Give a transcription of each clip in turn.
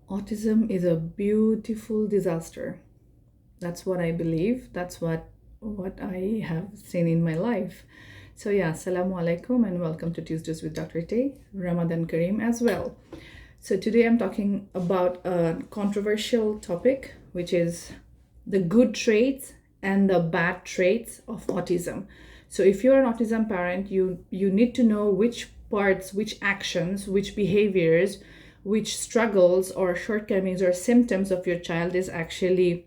Autism is a beautiful disaster. That's what I believe. That's what I have seen in my life. So yeah, Assalamu alaikum and welcome to Tuesdays with Dr. Tay, Ramadan Kareem as well. So today I'm talking about a controversial topic, which is the good traits and the bad traits of autism. So if you're an autism parent, you need to know which parts, which actions, which behaviors, which struggles or shortcomings or symptoms of your child is actually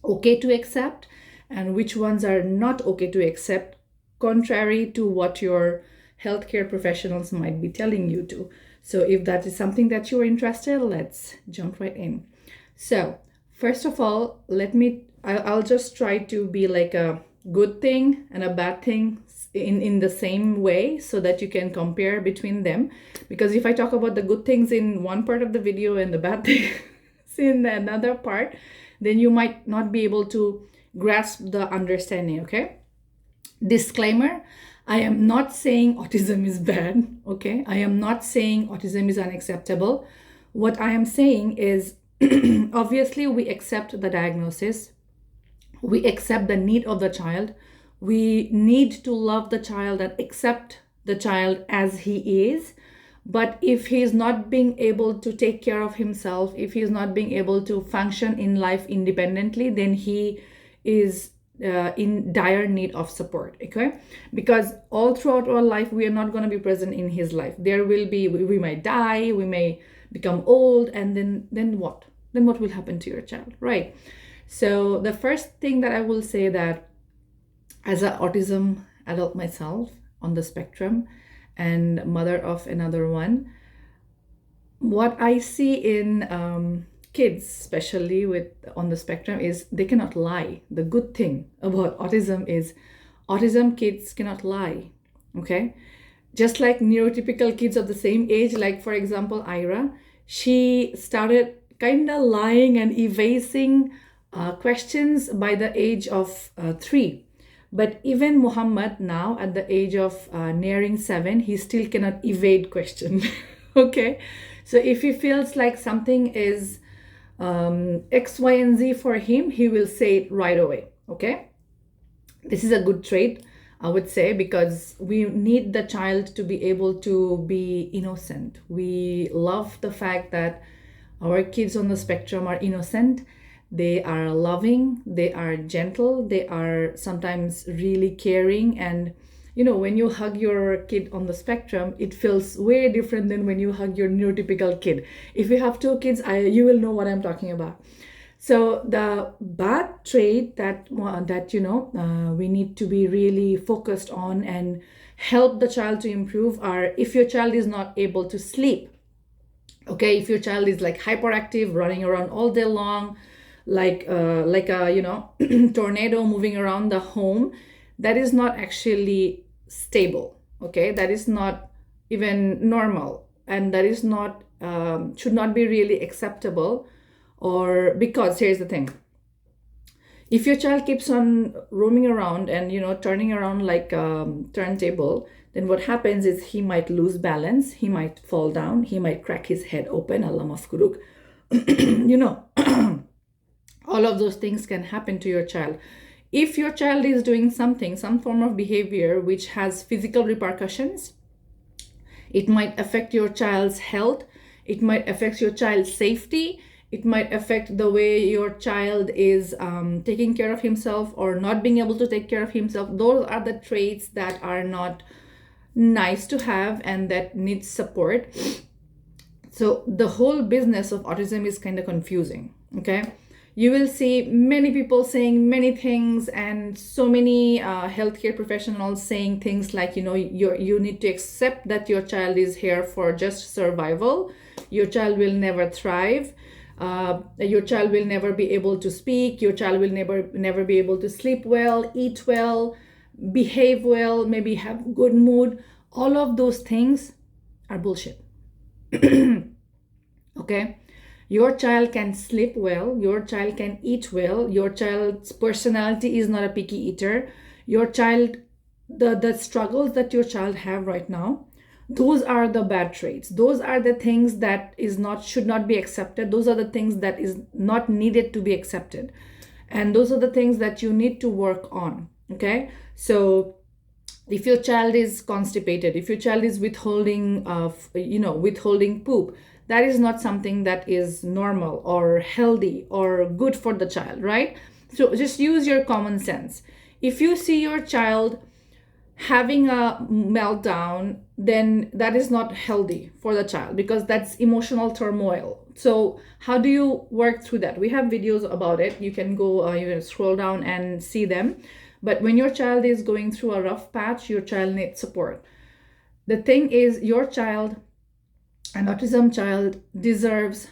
okay to accept and which ones are not okay to accept, contrary to what your healthcare professionals might be telling you to. So if that is something that you're interested, let's jump right in. So first of all, I'll just try to be like a good thing and a bad thing in the same way so that you can compare between them. Because if I talk about the good things in one part of the video and the bad things in another part, then you might not be able to grasp the understanding, okay? Disclaimer, I am not saying autism is bad, okay? I am not saying autism is unacceptable. What I am saying is obviously we accept the diagnosis, we accept the need of the child, we need to love the child and accept the child as he is. But if he is not being able to take care of himself, if he is not being able to function in life independently, then he is in dire need of support, okay? Because all throughout our life, we are not going to be present in his life. There will be, we might die, we may become old, and then what? Then what will happen to your child, right? So the first thing that I will say that as an autism adult myself on the spectrum and mother of another one, what I see in kids, especially with on the spectrum, is they cannot lie. The good thing about autism is autism kids cannot lie, okay? Just like neurotypical kids of the same age, like for example, Ira, she started kind of lying and evasing questions by the age of 3. But even Muhammad now at the age of nearing 7, he still cannot evade question. Okay, so if he feels like something is X, Y, and Z for him, he will say it right away. Okay, this is a good trait, I would say, because we need the child to be able to be innocent. We love the fact that our kids on the spectrum are innocent. They are loving, they are gentle, they are sometimes really caring. And you know, when you hug your kid on the spectrum, it feels way different than when you hug your neurotypical kid. If you have 2 kids, you will know what I'm talking about. So the bad trait that we need to be really focused on and help the child to improve are if your child is not able to sleep. Okay, if your child is like hyperactive, running around all day long, like a tornado moving around the home, that is not actually stable. Okay, that is not even normal, and that is not should not be really acceptable. Or because here's the thing, if your child keeps on roaming around and turning around like turntable, then what happens is he might lose balance, he might fall down, he might crack his head open, Allah mafkuruk. All of those things can happen to your child. If your child is doing something, some form of behavior which has physical repercussions, it might affect your child's health, it might affect your child's safety, it might affect the way your child is taking care of himself or not being able to take care of himself. Those are the traits that are not nice to have and that need support. So the whole business of autism is kind of confusing, okay? You will see many people saying many things and so many healthcare professionals saying things like, you need to accept that your child is here for just survival. Your child will never thrive. Your child will never be able to speak. Your child will never be able to sleep well, eat well, behave well, maybe have good mood. All of those things are bullshit. Okay? Your child can sleep well, your child can eat well, your child's personality is not a picky eater. Your child, the struggles that your child have right now, those are the bad traits. Those are the things that should not be accepted. Those are the things that is not needed to be accepted, and those are the things that you need to work on. Okay, so if your child is constipated, if your child is withholding withholding poop, that is not something that is normal or healthy or good for the child, right? So just use your common sense. If you see your child having a meltdown, then that is not healthy for the child, because that's emotional turmoil. So how do you work through that? We have videos about it. You can go scroll down and see them. But when your child is going through a rough patch, your child needs support. The thing is, your child, an autism child, deserves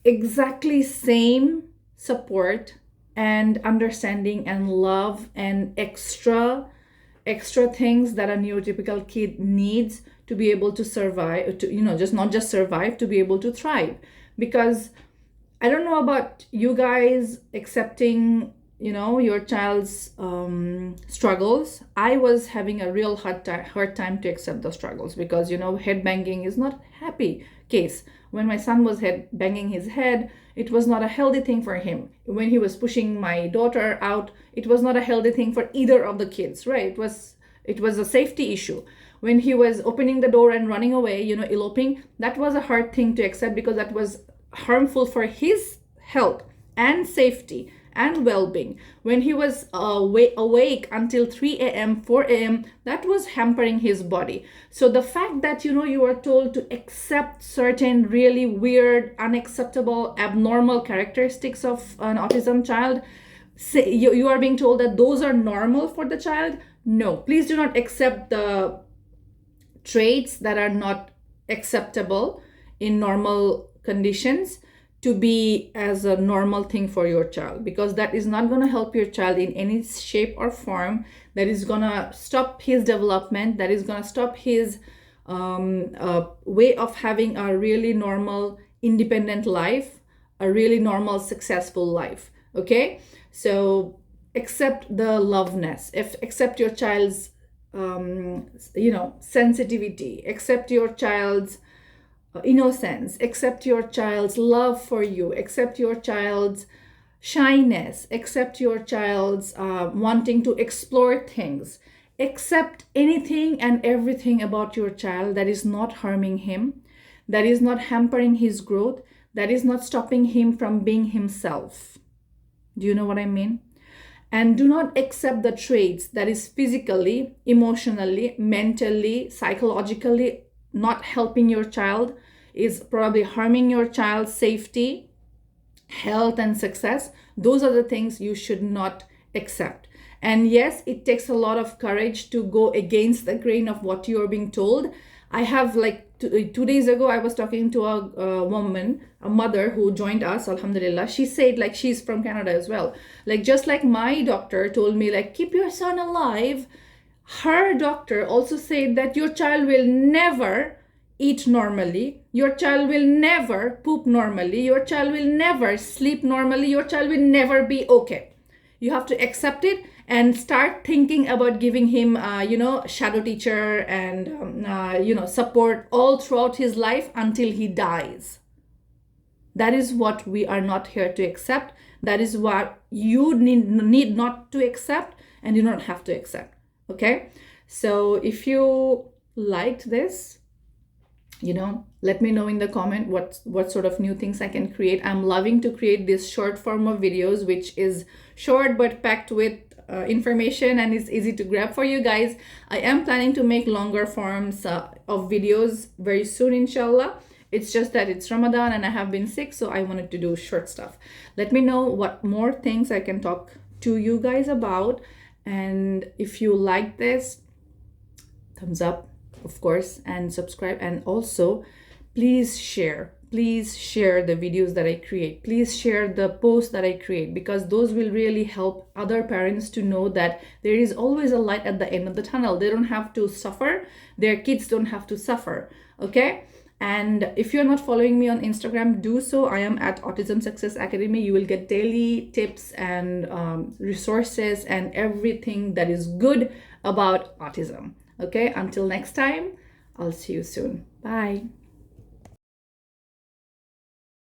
exactly same support and understanding and love and extra things that a neurotypical kid needs to be able to survive, to just not just survive, to be able to thrive. Because I don't know about you guys accepting your child's struggles. I was having a real hard time to accept the struggles, because head banging is not happy case. When my son was banging his head, it was not a healthy thing for him. When he was pushing my daughter out, it was not a healthy thing for either of the kids, right? It was a safety issue. When he was opening the door and running away, eloping, that was a hard thing to accept, because that was harmful for his health and safety and well-being. When he was awake until 3 a.m., 4 a.m., that was hampering his body. So the fact that you are told to accept certain really weird, unacceptable, abnormal characteristics of an autism child, you are being told that those are normal for the child. No, please do not accept the traits that are not acceptable in normal conditions to be as a normal thing for your child, because that is not going to help your child in any shape or form. That is going to stop his development. That is going to stop his way of having a really normal, independent life, a really normal, successful life. Okay, so accept the loveness. Accept your child's sensitivity. Accept your child's innocence. Accept your child's love for you. Accept your child's shyness. Accept your child's wanting to explore things. Accept anything and everything about your child that is not harming him, that is not hampering his growth, that is not stopping him from being himself. Do you know what I mean? And do not accept the traits that is physically, emotionally, mentally, psychologically not helping your child, is probably harming your child's safety, health, and success. Those are the things you should not accept. And yes, it takes a lot of courage to go against the grain of what you are being told. I have 2 days ago, I was talking to a woman, a mother who joined us, alhamdulillah. She said, she's from Canada as well. Just like my doctor told me, keep your son alive, her doctor also said that your child will never eat normally, your child will never poop normally, your child will never sleep normally, your child will never be okay. You have to accept it and start thinking about giving him shadow teacher and support all throughout his life until he dies. That is what we are not here to accept. That is what you need not to accept, and you don't have to accept. Okay, so if you liked this, let me know in the comment what sort of new things I can create. I'm loving to create this short form of videos, which is short but packed with information, and it's easy to grab for you guys. I am planning to make longer forms of videos very soon, inshallah. It's just that it's Ramadan and I have been sick, so I wanted to do short stuff. Let me know what more things I can talk to you guys about. And if you like this, thumbs up, of course, and subscribe. And also, please share the videos that I create. Please share the posts that I create, because those will really help other parents to know that there is always a light at the end of the tunnel. They don't have to suffer. Their kids don't have to suffer. Okay? And if you're not following me on Instagram, do so. I am at Autism Success Academy. You will get daily tips and resources and everything that is good about autism. Okay, until next time, I'll see you soon. Bye.